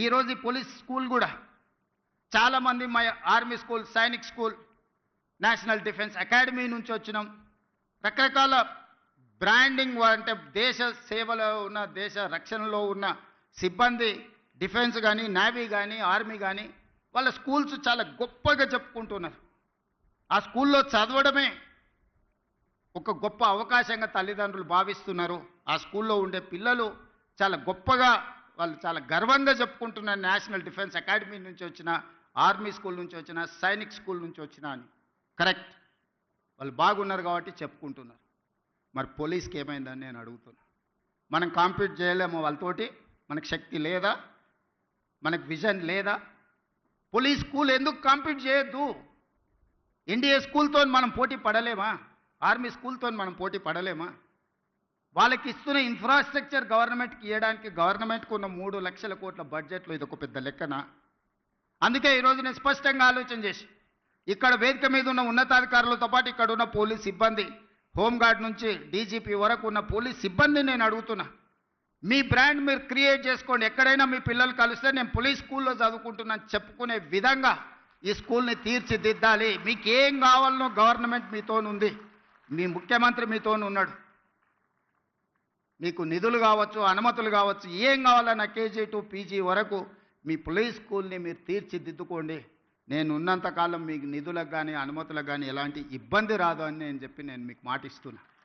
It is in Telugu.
ఈరోజు ఈ పోలీస్ స్కూల్ కూడా చాలామంది మా army school, Sainik school, national defence academy నుంచి వచ్చినాం. రకరకాల బ్రాండింగ్ అంటే దేశ సేవలో ఉన్న, దేశ రక్షణలో ఉన్న సిబ్బంది, డిఫెన్స్ కానీ, నేవీ కానీ, ఆర్మీ కానీ వాళ్ళ స్కూల్స్ చాలా గొప్పగా చెప్పుకుంటున్నారు. ఆ స్కూల్లో చదవడమే ఒక గొప్ప అవకాశంగా తల్లిదండ్రులు భావిస్తున్నారు. ఆ స్కూల్లో ఉండే పిల్లలు చాలా గొప్పగా, వాళ్ళు చాలా గర్వంగా చెప్పుకుంటున్నారు, నేషనల్ డిఫెన్స్ అకాడమీ నుంచి వచ్చిన, ఆర్మీ స్కూల్ నుంచి వచ్చిన, సైనిక్ స్కూల్ నుంచి వచ్చిన అని. కరెక్ట్, వాళ్ళు బాగున్నారు కాబట్టి చెప్పుకుంటున్నారు. మరి పోలీస్కి ఏమైందని నేను అడుగుతున్నా. మనం కాంపీట్ చేయలేము వాళ్ళతోటి? మనకు శక్తి లేదా? మనకు విజన్ లేదా? పోలీస్ స్కూల్ ఎందుకు కాంపీట్ చేయొద్దు? ఎన్డీఏ స్కూల్తో మనం పోటీ పడలేమా? ఆర్మీ స్కూల్తో మనం పోటీ పడలేమా? వాళ్ళకి ఇస్తున్న ఇన్ఫ్రాస్ట్రక్చర్ గవర్నమెంట్కి ఇవ్వడానికి గవర్నమెంట్కు ఉన్న 3 లక్షల కోట్ల బడ్జెట్లో ఇది ఒక పెద్ద లెక్కన. అందుకే ఈరోజు నేను స్పష్టంగా ఆలోచన చేసి ఇక్కడ వేదిక మీద ఉన్న ఉన్నతాధికారులతో పాటు ఇక్కడ ఉన్న పోలీస్ సిబ్బంది, హోంగార్డ్ నుంచి డీజీపీ వరకు ఉన్న పోలీస్ సిబ్బంది నేను అడుగుతున్నా, మీ బ్రాండ్ మీరు క్రియేట్ చేసుకోండి. ఎక్కడైనా మీ పిల్లలు కలిస్తే నేను పోలీస్ స్కూల్లో చదువుకుంటున్నాను చెప్పుకునే విధంగా ఈ స్కూల్ని తీర్చిదిద్దాలి. మీకు ఏం కావాలనో గవర్నమెంట్ మీతోనుంది, మీ ముఖ్యమంత్రి మీతోనున్నాడు. మీకు నిధులు కావచ్చు, అనుమతులు కావచ్చు, ఏం కావాలన్నా కేజీ టు పీజీ వరకు మీ పోలీస్ స్కూల్ని మీరు తీర్చిదిద్దుకోండి. నేను ఉన్నంతకాలం మీకు నిధులకు కానీ, అనుమతులకు కానీ ఎలాంటి ఇబ్బంది రాదు అని నేను మీకు మాటిస్తున్నా.